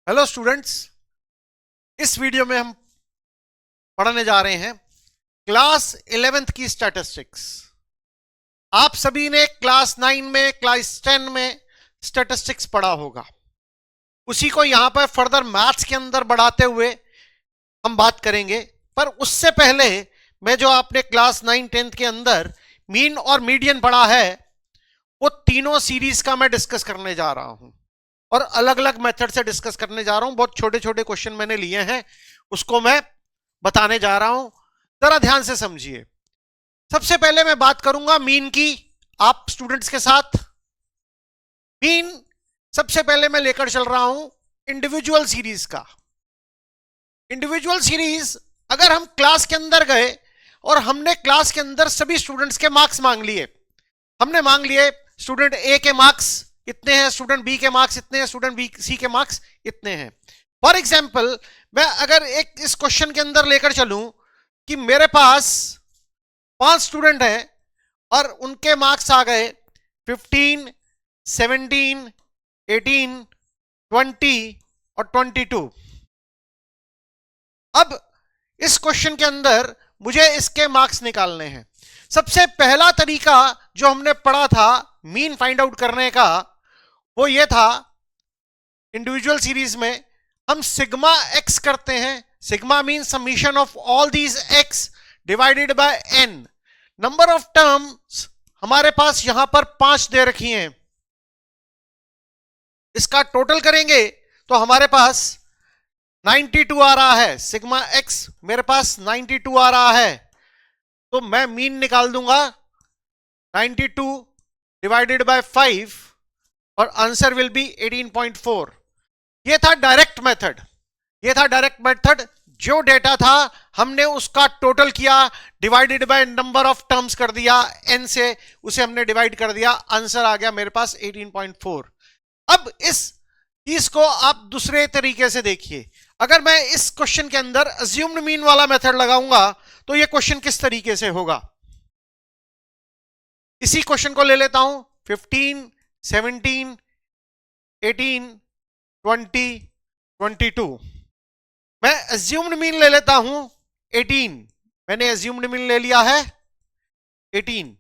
Hello students. इस video में हम पढ़ने जा रहे हैं क्लास 11th की स्टैटिस्टिक्स। आप सभी ने क्लास 9 में, क्लास 10 में स्टैटिस्टिक्स पढ़ा होगा। उसी को यहां पर फर्दर मैथ्स के अंदर बढ़ाते हुए हम बात करेंगे। पर उससे पहले मैं जो आपने क्लास 9 10th के अंदर मीन और मीडियन पढ़ा है, वो तीनों सीरीज का मैं डिस्कस करने जा रहा हूं और अलग अलग मेथड से डिस्कस करने जा रहा हूं। बहुत छोटे छोटे क्वेश्चन मैंने लिए हैं, उसको मैं बताने जा रहा हूं। जरा ध्यान से समझिए। सबसे पहले मैं बात करूंगा मीन की, आप स्टूडेंट्स के साथ। मीन सबसे पहले मैं लेकर चल रहा हूं इंडिविजुअल सीरीज का। इंडिविजुअल सीरीज, अगर हम क्लास के अंदर गए और हमने क्लास के अंदर सभी स्टूडेंट्स के मार्क्स मांग लिए, हमने मांग लिए स्टूडेंट ए के मार्क्स इतने हैं, स्टूडेंट बी के मार्क्स इतने हैं, स्टूडेंट बी सी के मार्क्स इतने हैं। फॉर एग्जाम्पल, मैं अगर एक इस क्वेश्चन के अंदर लेकर चलूं कि मेरे पास 5 स्टूडेंट हैं और उनके मार्क्स आ गए 15, 17, 18, 20 और 22। अब इस क्वेश्चन के अंदर मुझे इसके मार्क्स निकालने हैं। सबसे पहला तरीका जो हमने पढ़ा था मीन फाइंड आउट करने का, वो ये था, इंडिविजुअल सीरीज में हम सिग्मा एक्स करते हैं। Sigma mean summation of all these x divided by n. Number of terms हमारे पास यहां पर 5 दे रखी हैं। इसका टोटल करेंगे तो हमारे पास 92 आ रहा है। सिग्मा एक्स मेरे पास 92 आ रहा है, तो मैं मीन निकाल दूंगा 92 डिवाइडेड बाय 5 और आंसर विल बी 18.4। ये था डायरेक्ट मेथड। ये था डायरेक्ट मेथड। जो डेटा था हमने उसका टोटल किया, divided by number of terms कर दिया, एन से उसे हमने डिवाइड कर दिया, आंसर आ गया मेरे पास 18.4। अब इस चीज को आप दूसरे तरीके से देखिए। अगर मैं इस क्वेश्चन के अंदर अज्यूम्ड मीन वाला मेथड लगाऊंगा तो ये क्वेश्चन किस तरीके से होगा। इसी क्वेश्चन को ले लेता हूं, 15, 17, 18, 20, 22। मैं अज्यूम्ड मीन ले लेता हूं 18। मैंने अज्यूम्ड मीन ले लिया है 18।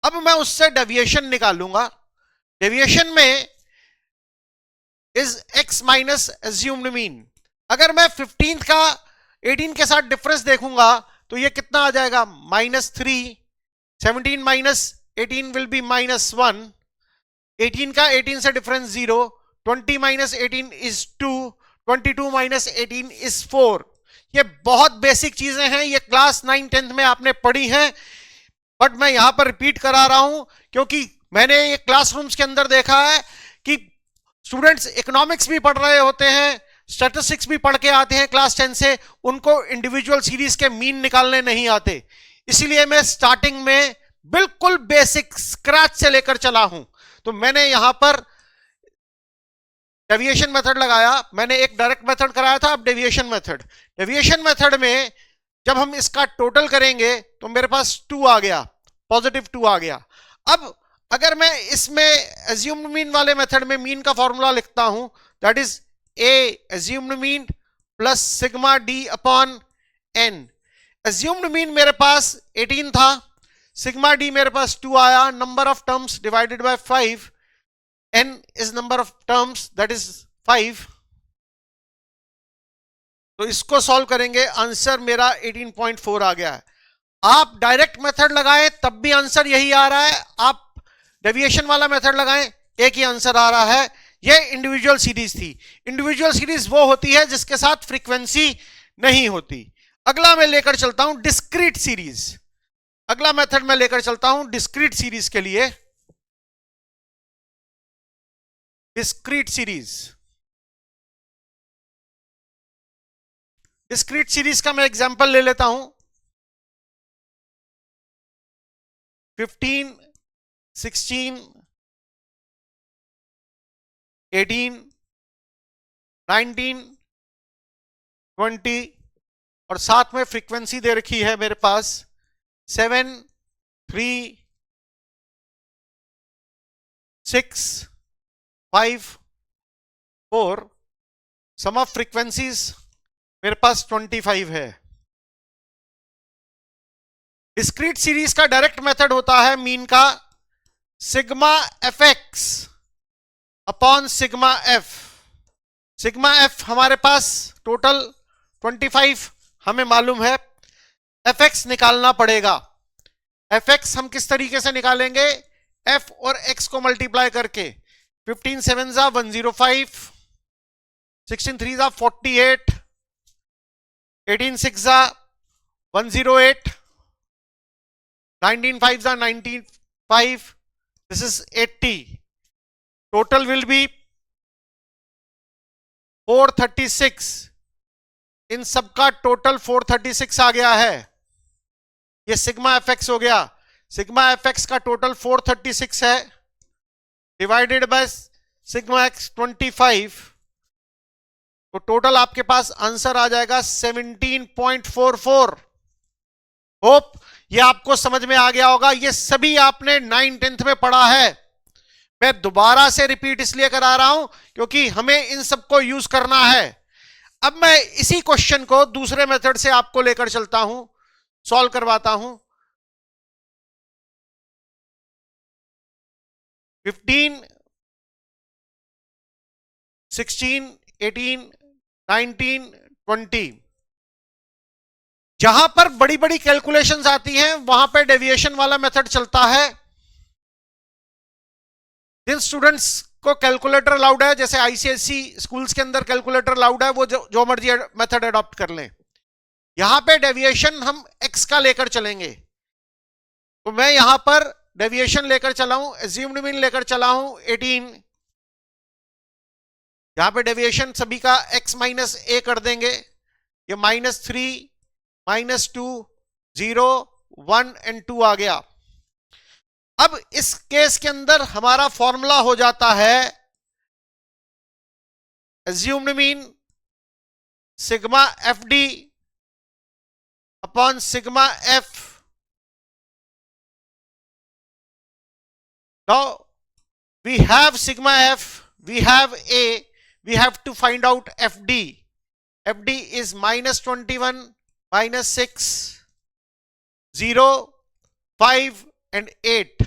अब मैं उससे डेविएशन निकालूंगा। डेविएशन में is x minus assumed mean. अगर मैं 15 का 18 के साथ डिफरेंस देखूंगा तो ये कितना आ जाएगा, -3। 17 माइनस 18 विल बी -1। 18 का 18 से difference 0। 20 minus 18 is 2। 22 minus 18 is 4। ये बहुत बेसिक चीजें हैं, ये क्लास 9 10th में आपने पढ़ी हैं, बट मैं यहां पर रिपीट करा रहा हूं क्योंकि मैंने ये क्लासरूम्स के अंदर देखा है कि स्टूडेंट्स इकोनॉमिक्स भी पढ़ रहे होते हैं, स्टैटिस्टिक्स भी पढ़ के आते हैं क्लास 10 से, उनको इंडिविजुअल सीरीज के मीन निकालने नहीं आते। इसलिए मैं स्टार्टिंग में बिल्कुल बेसिक स्क्रैच से लेकर चला हूं। तो मैंने यहां पर डेविएशन मेथड लगाया। मैंने एक डायरेक्ट मेथड कराया था, अब डेविएशन मेथड। डेविएशन मेथड में जब हम इसका टोटल करेंगे तो मेरे पास 2 आ गया, +2 आ गया। अब अगर मैं इसमें एज्यूम्ड मीन वाले मेथड में मीन का फॉर्मूला लिखता हूं, that is a assumed mean plus sigma d upon n. Assumed mean मेरे पास 18 था, सिग्मा डी मेरे पास 2 आया, number of terms divided by 5, n is number of terms, that is 5। तो इसको सॉल्व करेंगे, आंसर मेरा 18.4 आ गया है। आप डायरेक्ट मेथड लगाएं तब भी आंसर यही आ रहा है, आप डेविएशन वाला मेथड लगाएं एक ही आंसर आ रहा है। ये इंडिविजुअल सीरीज थी। इंडिविजुअल सीरीज वो होती है जिसके साथ फ्रीक्वेंसी नहीं होती। अगला मैं लेकर चलता हूं डिस्क्रीट सीरीज। अगला मेथड मैं लेकर चलता हूं डिस्क्रीट सीरीज के लिए। डिस्क्रीट सीरीज, डिस्क्रीट सीरीज का मैं एग्जांपल ले लेता हूं। 15, 16, 18, 19, 20 और साथ में फ्रीक्वेंसी दे रखी है मेरे पास 7, 3, 6, 5, 4 सम ऑफ फ्रीक्वेंसीज मेरे पास 25 है। डिस्क्रीट सीरीज का डायरेक्ट मेथड होता है मीन का sigma F x upon sigma F. Sigma F हमारे पास टोटल 25 हमें मालूम है, एफ एक्स निकालना पड़ेगा। एफ एक्स हम किस तरीके से निकालेंगे, एफ और एक्स को मल्टीप्लाई करके। 15 7 जा 105, 16 3 जा 48, 18 6 जा 108, 19 5 जा 95, this is 80. Total will be 436. इन सबका टोटल 436 आ गया है। ये सिग्मा एफ एक्स हो गया। सिग्मा एफ एक्स का टोटल 436 है, डिवाइडेड बाय सिग्मा एक्स 25, तो टोटल आपके पास आंसर आ जाएगा 17.44। होप ये आपको समझ में आ गया होगा। ये सभी आपने 9 10th में पढ़ा है। मैं दोबारा से रिपीट इसलिए करा रहा हूं क्योंकि हमें इन सबको यूज करना है। अब मैं इसी क्वेश्चन को दूसरे मेथड से आपको लेकर चलता हूं, सॉल्व करवाता हूं। 15 16 18 19 20, जहां पर बड़ी बड़ी कैलकुलेशंस आती हैं वहां पे डेविएशन वाला मेथड चलता है। जिन स्टूडेंट्स को कैलकुलेटर अलाउड है, जैसे आईसीएसई स्कूल्स के अंदर कैलकुलेटर अलाउड है, वो जो मर्जी मेथड अडॉप्ट कर लें। यहां पे डेविएशन हम एक्स का लेकर चलेंगे, तो मैं यहां पर डेविएशन लेकर चला हूं, एज्यूम्ड मीन लेकर चला हूं 18। यहां पे डेविएशन सभी का एक्स माइनस ए कर देंगे। ये -3 -2 0 1 एंड 2 आ गया। अब इस केस के अंदर हमारा फॉर्मूला हो जाता है assumed mean sigma f d upon sigma f. Now we have sigma f, we have a, we have to find out FD. FD is -21, -6, 0, 5 and 8.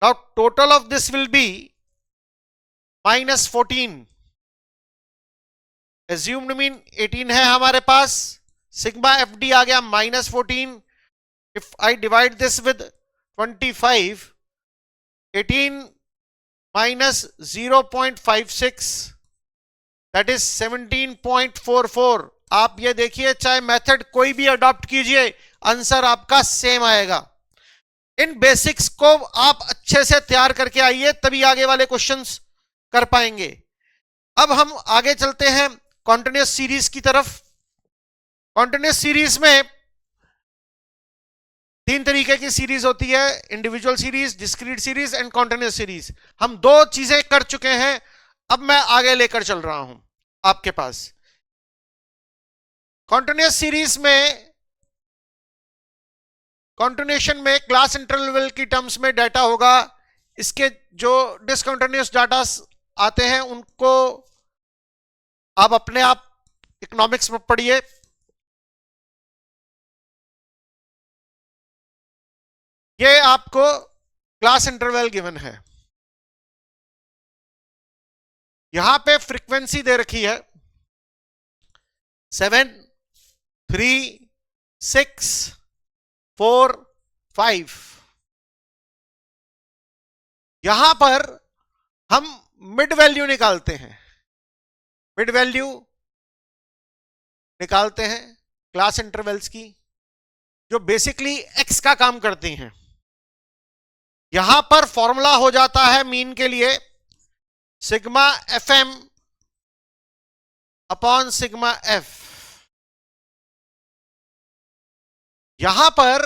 Now total of this will be -14. Assumed mean 18 है हमारे पास, sigma FD आ गया -14. If I divide this with 25, 18 minus 0.56, that is 17.44। आप ये देखिए, चाहे method कोई भी adopt कीजिए, आंसर आपका सेम आएगा। इन बेसिक्स को आप अच्छे से तैयार करके आइए, तभी आगे वाले क्वेश्चंस कर पाएंगे। अब हम आगे चलते हैं कॉन्टिन्यूअस सीरीज की तरफ। कॉन्टिन्यूअस सीरीज में 3 तरीके की सीरीज होती है, individual series, discrete series and continuous series. हम 2 चीजें कर चुके हैं, अब मैं आगे लेकर चल रहा हूं आपके पास। कॉन्टिन्यूअस सीरीज में कॉन्टिन्यूएशन में क्लास इंटरवल की टर्म्स में डाटा होगा। इसके जो डिसकंटिन्यूअस डाटा आते हैं उनको आप अपने आप इकोनॉमिक्स में पढ़िए। ये आपको क्लास इंटरवल गिवन है। यहां पे फ्रीक्वेंसी दे रखी है 7 3 6 4 5। यहां पर हम मिड वैल्यू निकालते हैं, मिड वैल्यू निकालते हैं क्लास इंटरवल्स की, जो बेसिकली एक्स का काम करती हैं। यहां पर फॉर्मूला हो जाता है मीन के लिए sigma f m upon sigma f. यहां पर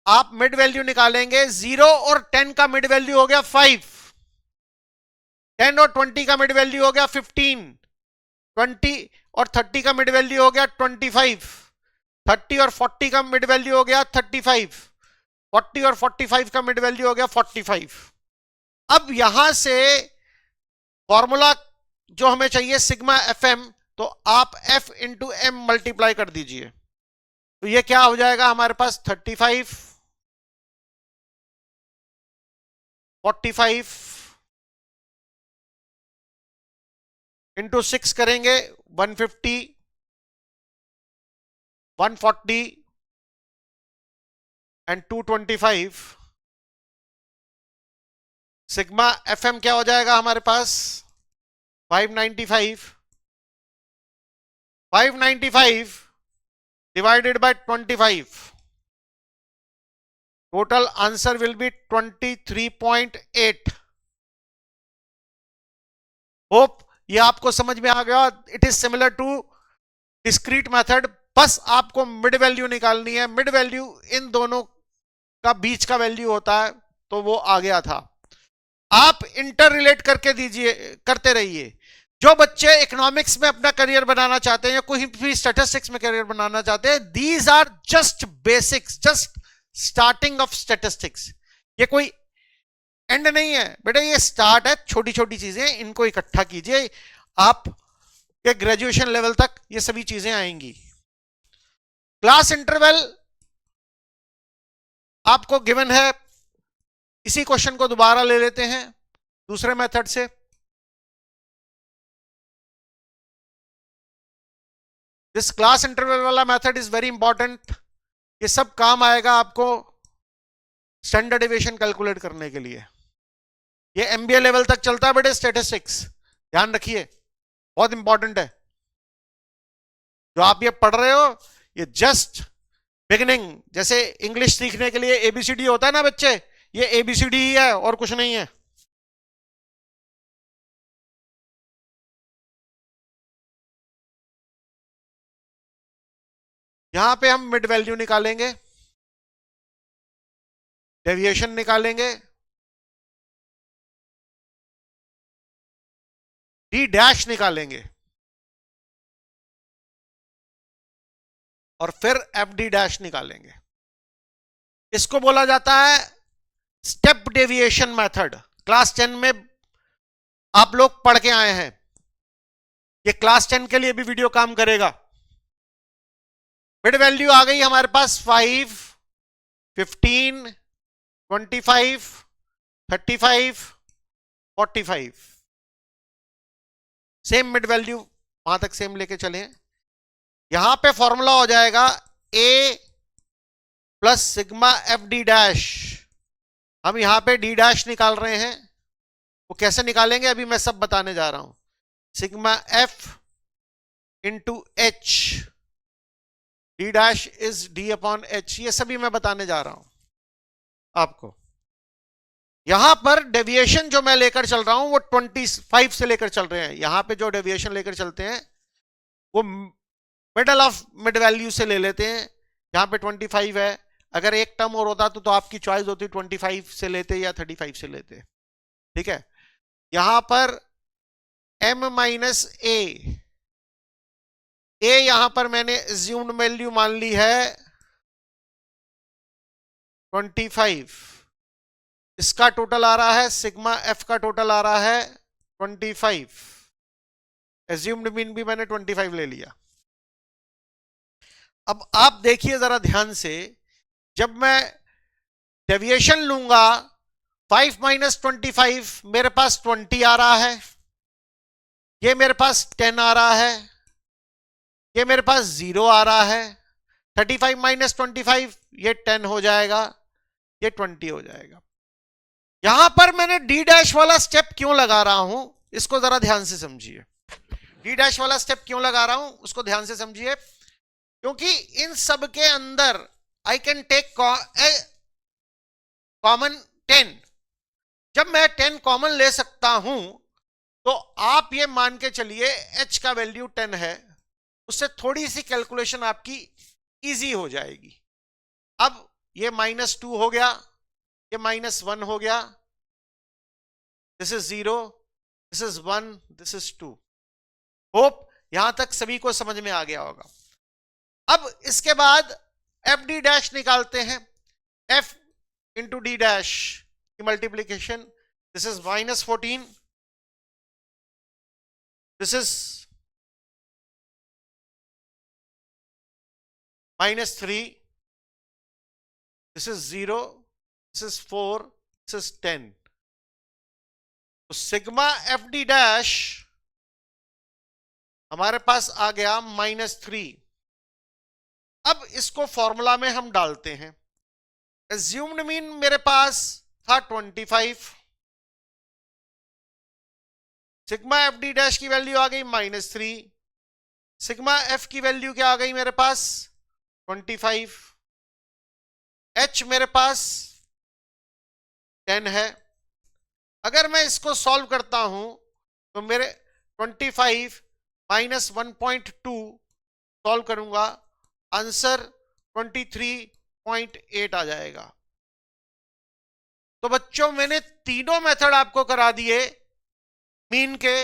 आप मिड वैल्यू निकालेंगे। 0 और 10 का मिड वैल्यू हो गया 5, 10 और 20 का मिड वैल्यू हो गया 15, 20 और 30 का मिड वैल्यू हो गया 25, 30 और 40 का मिड वैल्यू हो गया 35, 40 और 45 का मिड वैल्यू हो गया 45। अब यहां से फॉर्मूला जो हमें चाहिए सिग्मा एफ एम, तो आप एफ इंटू एम मल्टीप्लाई कर दीजिए, तो ये क्या हो जाएगा हमारे पास 35, 45 इंटू 6 करेंगे 150, 140 एंड 225। सिग्मा एफ एम क्या हो जाएगा हमारे पास 595, 595 divided by 25, total answer will be 23.8। Hope ये आपको समझ में आ गया। It is similar to discrete method, बस आपको मिड वैल्यू निकालनी है। मिड वैल्यू इन दोनों का बीच का वैल्यू होता है, तो वो आ गया था। आप इंटर रिलेट करके दीजिए, करते रहिए। जो बच्चे इकोनॉमिक्स में अपना करियर बनाना चाहते हैं या कोई भी स्टैटिस्टिक्स में करियर बनाना चाहते हैं, these are just basics, just starting of statistics. ये कोई एंड नहीं है बेटा, ये स्टार्ट है। छोटी छोटी चीजें, इनको इकट्ठा कीजिए, आप के ग्रेजुएशन लेवल तक ये सभी चीजें आएंगी। क्लास इंटरवल आपको गिवन है। इसी क्वेश्चन को दोबारा ले लेते हैं दूसरे मेथड से। दिस क्लास इंटरवल वाला मेथड इज वेरी इंपॉर्टेंट। ये सब काम आएगा आपको स्टैंडर्ड डेविएशन कैलकुलेट करने के लिए। ये एमबीए लेवल तक चलता है बेटे स्टैटिस्टिक्स, ध्यान रखिए, बहुत इंपॉर्टेंट है। जो आप ये पढ़ रहे हो ये जस्ट बिगिनिंग। जैसे इंग्लिश सीखने के लिए एबीसीडी होता है ना बच्चे, ये एबीसीडी ही है और कुछ नहीं है। यहां पे हम मिड वैल्यू निकालेंगे, डेविएशन निकालेंगे, डी डैश निकालेंगे और फिर एफ डी डैश निकालेंगे। इसको बोला जाता है स्टेप डेविएशन मेथड। क्लास 10 में आप लोग पढ़ के आए हैं, ये क्लास 10 के लिए भी वीडियो काम करेगा। मिड वैल्यू आ गई हमारे पास 5, 15, 25, 35, 45। सेम मिड वैल्यू वहां तक सेम लेके चले। यहां पे फॉर्मूला हो जाएगा a plus sigma f d dash. हम यहां पे डी डैश निकाल रहे हैं, वो कैसे निकालेंगे अभी मैं सब बताने जा रहा हूं। Sigma f into H, D dash is D upon H, ये सभी मैं बताने जा रहा हूं आपको। यहां पर डेविएशन जो मैं लेकर चल रहा हूं वो 25 से लेकर चल रहे हैं। यहां पे जो डेविएशन लेकर चलते हैं वो मिडल ऑफ मिड वैल्यू से ले लेते हैं। यहां पे 25 है, अगर एक टर्म और होता तो आपकी चॉइस होती 25 से लेते या 35 से लेते। ठीक है, यहां पर m माइनस ए, यहां पर मैंने एज्यूम्ड वैल्यू मान ली है 25। इसका टोटल आ रहा है, सिग्मा एफ का टोटल आ रहा है 25। एज्यूम्ड मीन भी मैंने 25 ले लिया। अब आप देखिए जरा ध्यान से, जब मैं डेविएशन लूंगा 5 माइनस 25, मेरे पास 20 आ रहा है, ये मेरे पास 10 आ रहा है, ये मेरे पास 0 आ रहा है। 35 माइनस 25 ये 10 हो जाएगा, ये 20 हो जाएगा। यहां पर मैंने डी डैश वाला स्टेप क्यों लगा रहा हूं, इसको जरा ध्यान से समझिए। डी डैश वाला स्टेप क्यों लगा रहा हूं उसको ध्यान से समझिए, क्योंकि इन सब के अंदर आई कैन टेक कॉमन 10। जब मैं 10 कॉमन ले सकता हूं तो आप ये मान के चलिए h का वैल्यू 10 है, उससे थोड़ी सी कैलकुलेशन आपकी इजी हो जाएगी। अब ये -2 हो गया, ये -1 हो गया, this is 0, this is 1, this is 2। Hope यहां तक सभी को समझ में आ गया होगा। अब इसके बाद एफ डी डैश निकालते हैं। एफ इंटू डी डैश की multiplication, this is -14, this is -3, this is 0, this is 4, this is 10। तो सिग्मा एफ डी डैश हमारे पास आ गया -3। अब इसको फॉर्मूला में हम डालते हैं। एज्यूम्ड मीन मेरे पास था 25, सिग्मा एफ डी डैश की वैल्यू आ गई -3, सिग्मा एफ की वैल्यू क्या आ गई मेरे पास 25, एच मेरे पास 10 है। अगर मैं इसको सॉल्व करता हूं तो मेरे 25 माइनस 1.2 सॉल्व करूंगा, आंसर 23.8 आ जाएगा। तो बच्चों मैंने तीनों मेथड आपको करा दिए मीन के,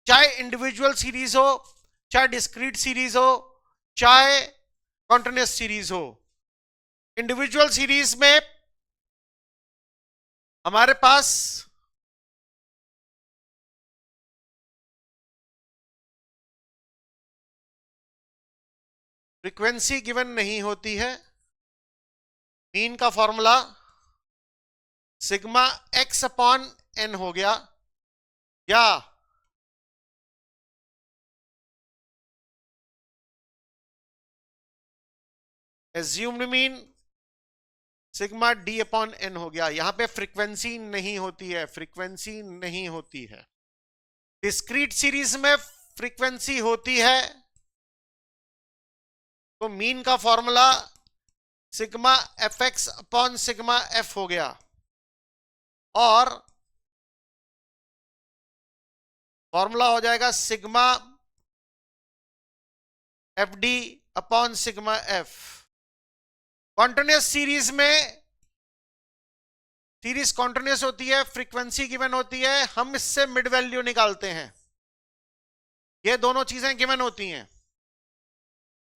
चाहे इंडिविजुअल सीरीज हो, चाहे डिस्क्रीट सीरीज हो, चाहे कॉन्टिन्यूअस सीरीज हो। इंडिविजुअल सीरीज में हमारे पास फ्रीक्वेंसी गिवन नहीं होती है। मीन का formula sigma x upon n हो गया, या assumed mean sigma d upon n हो गया। यहां पे फ्रीक्वेंसी नहीं होती है, फ्रीक्वेंसी नहीं होती है। डिस्क्रीट सीरीज में फ्रीक्वेंसी होती है, तो मीन का formula sigma F x upon sigma F हो गया, और फॉर्मूला हो जाएगा sigma f d upon sigma F. Continuous series में सीरीज कॉन्टिन्यूअस होती है, फ्रीक्वेंसी गिवन होती है, हम इससे मिड वैल्यू निकालते हैं। ये दोनों चीजें गिवन होती हैं।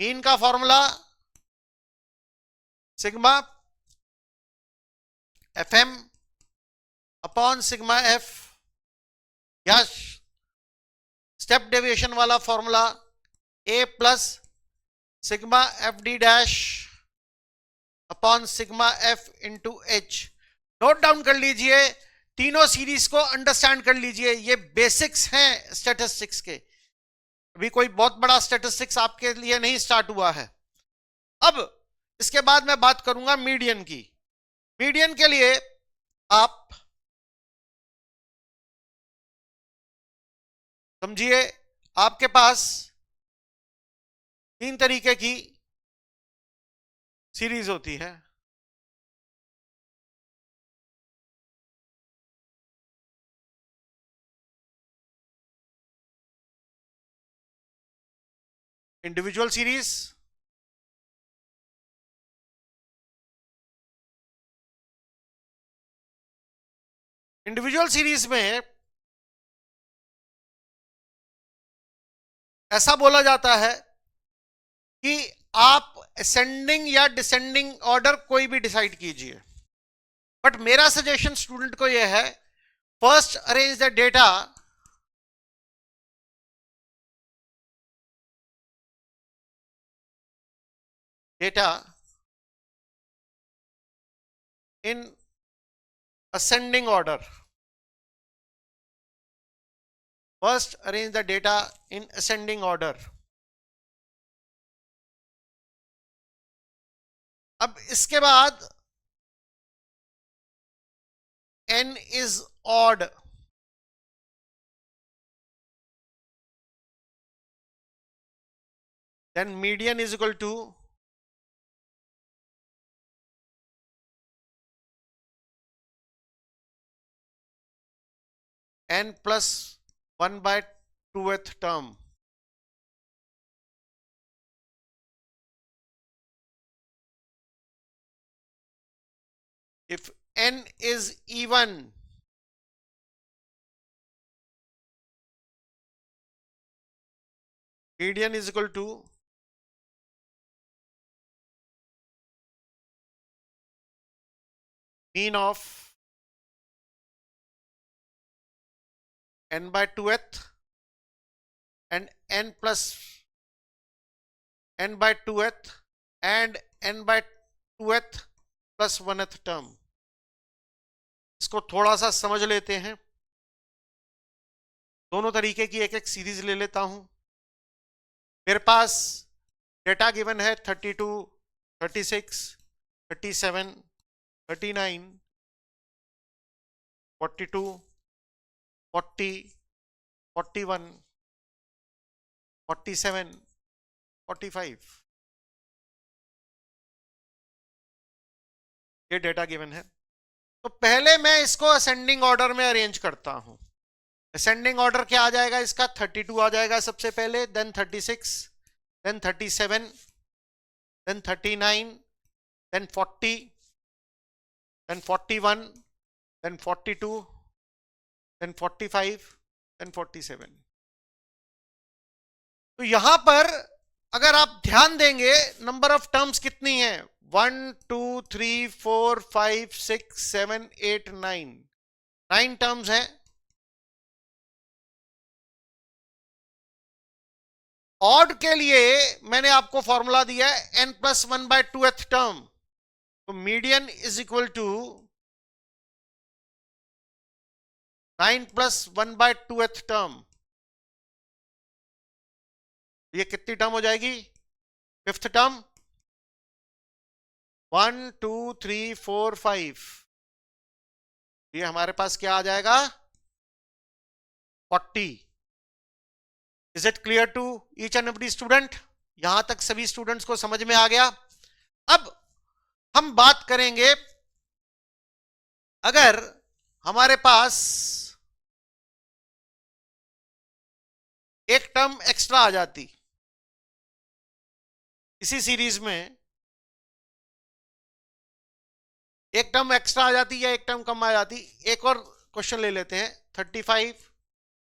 मीन का formula sigma f m upon sigma f, या स्टेप डेविएशन वाला formula a plus sigma f d dash upon sigma f into h. Note down कर लीजिए, तीनों सीरीज को अंडरस्टैंड कर लीजिए, ये बेसिक्स हैं स्टैटिस्टिक्स के। अभी कोई बहुत बड़ा स्टैटिस्टिक्स आपके लिए नहीं स्टार्ट हुआ है। अब इसके बाद मैं बात करूंगा मीडियन की। मीडियन के लिए आप समझिए, आपके पास तीन तरीके की सीरीज होती है। इंडिविजुअल सीरीज, इंडिविजुअल सीरीज में ऐसा बोला जाता है कि आप असेंडिंग या डिसेंडिंग ऑर्डर कोई भी डिसाइड कीजिए, बट मेरा सजेशन स्टूडेंट को यह है, first arrange the data in ascending order. First arrange the data in ascending order. अब इसके बाद n is odd, then median is equal to n plus 1 by 2th term. If n is even, median is equal to mean of n by 2th and n plus n by 2th and n by 2th plus 1th term. इसको थोड़ा सा समझ लेते हैं। दोनों तरीके की एक एक सीरीज ले लेता हूं। मेरे पास डेटा गिवन है 32, 36, 37, 39, 42, 40, 41, 47, 45। ये डेटा गिवन है। तो पहले मैं इसको असेंडिंग ऑर्डर में अरेंज करता हूं। असेंडिंग ऑर्डर क्या आ जाएगा इसका? 32 आ जाएगा सबसे पहले, then 36, then 37, then 39, then 40, then 41, then 42, then 45, then 47। तो यहां पर अगर आप ध्यान देंगे नंबर ऑफ टर्म्स कितनी है? 1 2 3 4 5 6 7 8 9, 9 टर्म्स है। ऑड के लिए मैंने आपको फॉर्मूला दिया है n plus 1 by 2th term. तो median is equal to 9 plus 1 by 2th term. ये कितनी टर्म हो जाएगी? 5th term. 1 2 3 4 5, ये हमारे पास क्या आ जाएगा? 40। Is it clear to each and every student? यहां तक सभी स्टूडेंट्स को समझ में आ गया। अब हम बात करेंगे, अगर हमारे पास एक टर्म एक्स्ट्रा आ जाती इसी सीरीज में, एक टर्म एक्स्ट्रा आ जाती या एक टर्म कम आ जाती। एक और क्वेश्चन ले लेते हैं। 35,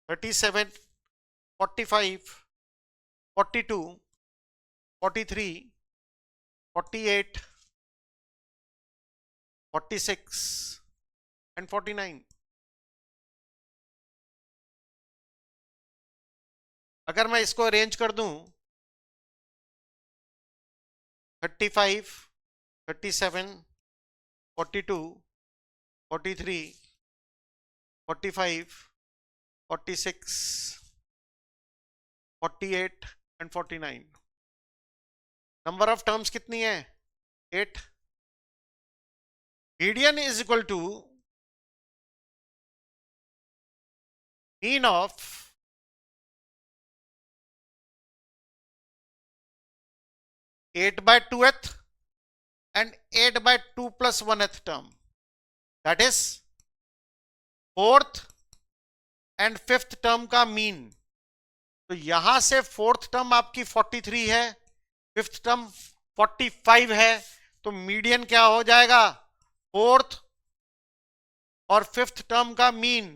37, 45, 42, 43, 48, 46 एंड 49। अगर मैं इसको अरेंज कर दूं 35, 37, 42, 43, 45, 46, 48 एंड 49, नंबर ऑफ टर्म्स कितनी है? 8। Median is equal to mean of eight by 2th and 8 by 2 plus 1th term, that is 4th and 5th term का मीन। तो यहां से 4th टर्म आपकी 43 है, 5th टर्म 45 है। तो मीडियन क्या हो जाएगा? 4th और 5th टर्म का mean.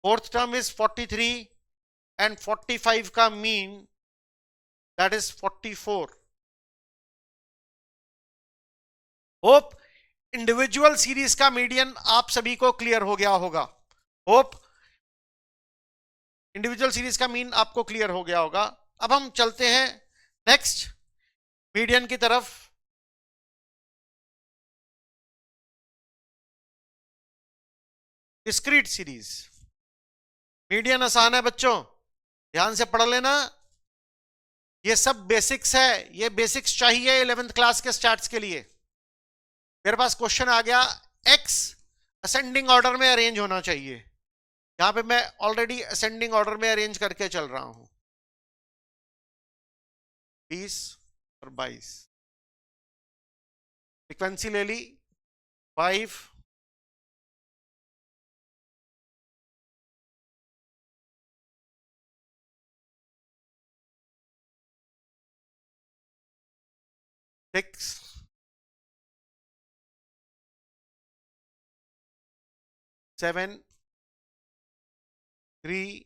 4th term is 43 and 45 का mean that is 44। Hope individual series का मीडियन आप सभी को क्लियर हो गया होगा। होप इंडिविजुअल सीरीज का मीन आपको क्लियर हो गया होगा। अब हम चलते हैं नेक्स्ट मीडियन की तरफ। Discrete series. मीडियन आसान है बच्चों, ध्यान से पढ़ लेना। ये सब बेसिक्स है, ये बेसिक्स चाहिए 11th क्लास के स्टार्ट्स के लिए। मेरे पास क्वेश्चन आ गया, एक्स असेंडिंग ऑर्डर में अरेंज होना चाहिए। यहां पे मैं ऑलरेडी असेंडिंग ऑर्डर में अरेंज करके चल रहा हूं। 20 और 22 फ्रीक्वेंसी ले ली। 5, 6, 7, 3,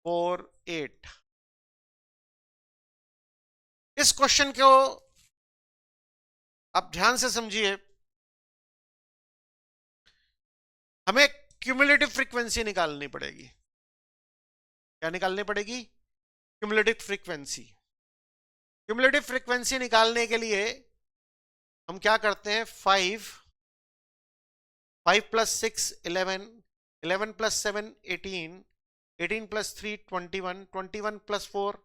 4, 8। इस क्वेश्चन को आप ध्यान से समझिए। हमें क्यूमुलेटिव फ्रीक्वेंसी निकालनी पड़ेगी। क्या निकालनी पड़ेगी? Cumulative frequency. क्यूमुलेटिव फ्रीक्वेंसी निकालने के लिए हम क्या करते हैं? 5 + 6 11, 11 + 7 18, 18 + 3 21, 21 + 4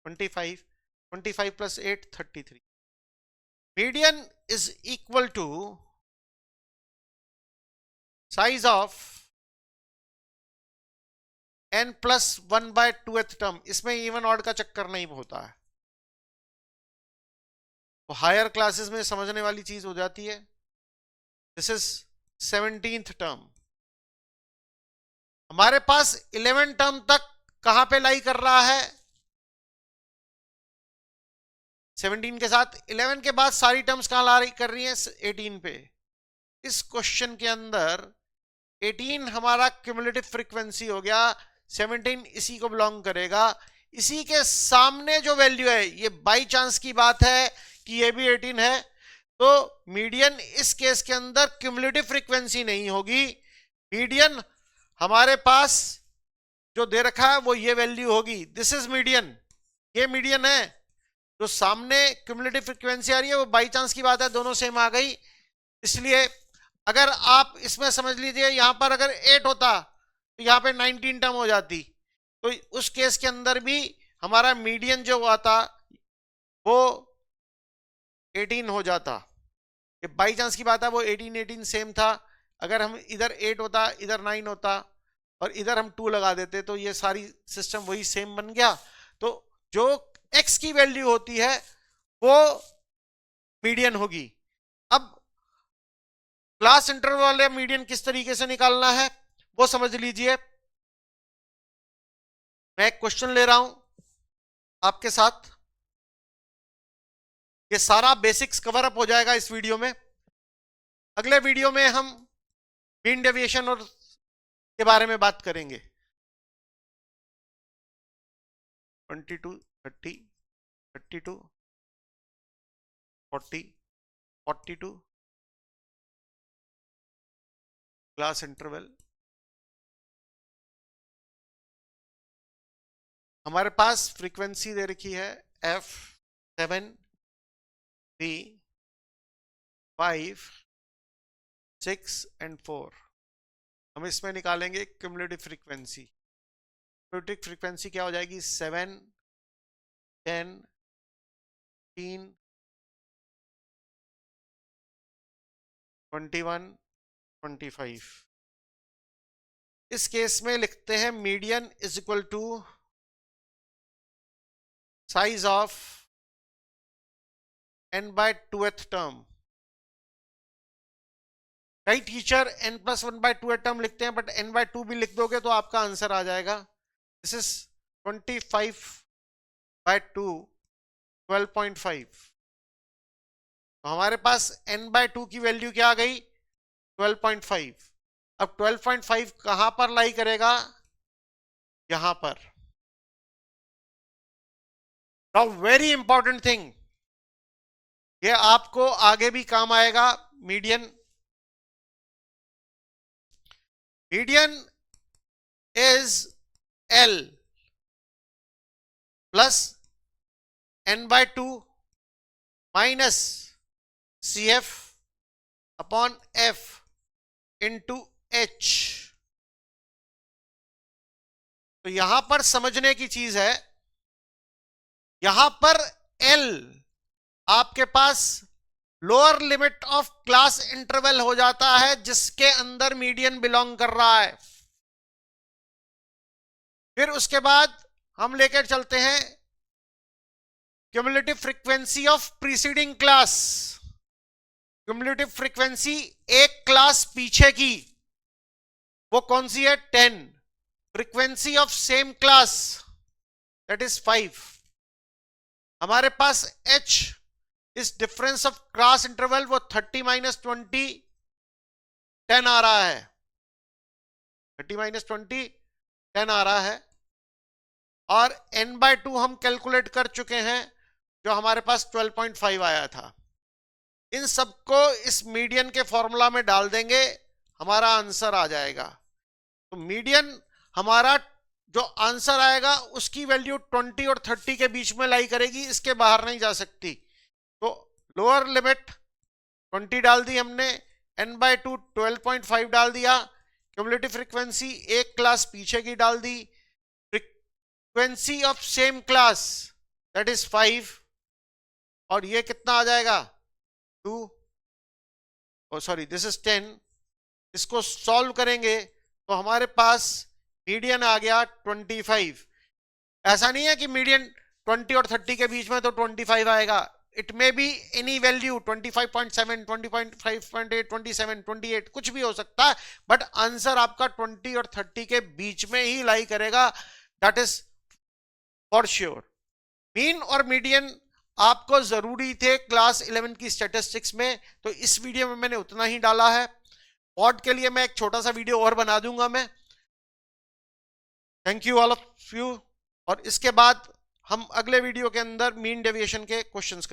25, 25 + 8 33. Median is equal to size of n + 1/2th term. इसमें इवन ऑड का चक्कर नहीं होता है, तो हायर क्लासेस में समझने वाली चीज हो जाती है। This is 17th term. हमारे पास 11 टर्म तक कहां पे लाई कर रहा है? 17 के साथ 11 के बाद सारी टर्म्स कहां ला रही कर रही हैं? 18 पे। इस क्वेश्चन के अंदर 18 हमारा क्यूमुलेटिव फ्रीक्वेंसी हो गया, 17 इसी को बिलोंग करेगा। इसी के सामने जो वैल्यू है, ये बाई चांस की बात है कि ये भी 18 है, तो मीडियन इस केस के अंदर क्यूमुलेटिव फ्रीक्वेंसी नहीं होगी। मीडियन हमारे पास जो दे रखा है वो ये वैल्यू होगी। दिस इज मीडियन, ये मीडियन है। जो सामने क्यूमुलेटिव फ्रीक्वेंसी आ रही है वो बाई चांस की बात है, दोनों सेम आ गई। इसलिए अगर आप इसमें समझ लीजिए, यहां पर अगर 8 होता तो यहां पे 19 टर्म हो जाती, तो उस केस के अंदर भी हमारा मीडियन जो आता वो 18 हो जाता। ये बाई चांस की बात है, वो 18 सेम था। अगर हम इधर 8 होता, इधर 9 होता और इधर हम 2 लगा देते, तो ये सारी सिस्टम वही सेम बन गया। तो जो x की वैल्यू होती है वो मीडियन होगी। अब क्लास इंटरवल वाले मीडियन किस तरीके से निकालना है वो समझ लीजिए। मैं एक क्वेश्चन ले रहा हूं आपके साथ, ये सारा बेसिक्स कवर अप हो जाएगा इस वीडियो में। अगले वीडियो में हम मीन डेविएशन और के बारे में बात करेंगे। 22 30 32 40 42 क्लास इंटरवल। हमारे पास फ्रीक्वेंसी दे रखी है f 7 3 5 6 and 4। हम इसमें निकालेंगे क्यूमुलेटिव फ्रीक्वेंसी। क्यूमुलेटिव फ्रीक्वेंसी क्या हो जाएगी? 7 10 3 21 25। इस केस में लिखते हैं median is equal to size of n/2th term. कई टीचर n + 1/2th टर्म लिखते हैं, बट n/2 भी लिख दोगे तो आपका आंसर आ जाएगा। This is 25/2 12.5। तो हमारे पास n/2 की वैल्यू क्या आ गई? 12.5। अब 12.5 कहां पर लाई करेगा? यहां पर। नाउ वेरी इंपॉर्टेंट थिंग, ये आपको आगे भी काम आएगा। Median is L plus n/2 minus CF upon F into H। तो यहां पर समझने की चीज है, यहां पर L आपके पास lower limit of class interval हो जाता है जिसके अंदर मीडियन बिलोंग कर रहा है। फिर उसके बाद हम लेकर चलते हैं cumulative frequency of preceding class. Cumulative frequency एक क्लास पीछे की, वो कौन सी है? 10। Frequency of same class that is 5। हमारे पास H इस डिफरेंस ऑफ क्लास इंटरवल, वो 30 - 20 10 आ रहा है। 30 - 20 10 आ रहा है। और n/2 हम कैलकुलेट कर चुके हैं, जो हमारे पास 12.5 आया था। इन सबको इस मीडियन के फॉर्मूला में डाल देंगे, हमारा आंसर आ जाएगा। तो मीडियन हमारा जो आंसर आएगा उसकी वैल्यू 20 और 30 के बीच में लाई करेगी, इसके बाहर नहीं जा सकती। तो लोअर लिमिट 20 डाल दी हमने, n/2 12.5 डाल दिया, क्यूमुलेटिव फ्रीक्वेंसी एक क्लास पीछे की डाल दी, frequency of same class that is 5, और ये कितना आ जाएगा 2, सॉरी दिस इज 10। इसको सॉल्व करेंगे तो हमारे पास मीडियन आ गया 25। ऐसा नहीं है कि मीडियन 20 और 30 के बीच में तो 25 आएगा, it may be any value 25.7, 20.5.8, 27, 28 कुछ भी हो सकता है, बट आंसर आपका 20 और 30 के बीच में ही लाई करेगा, that is for sure. Mean और मीडियन आपको जरूरी थे क्लास 11 की स्टैटिस्टिक्स में, तो इस वीडियो में मैंने उतना ही डाला है। पॉड के लिए मैं एक छोटा सा वीडियो और बना दूंगा मैं। Thank you all of you. और इसके बाद हम अगले वीडियो के अंदर मीन डेविएशन के क्वेश्चंस करेंगे।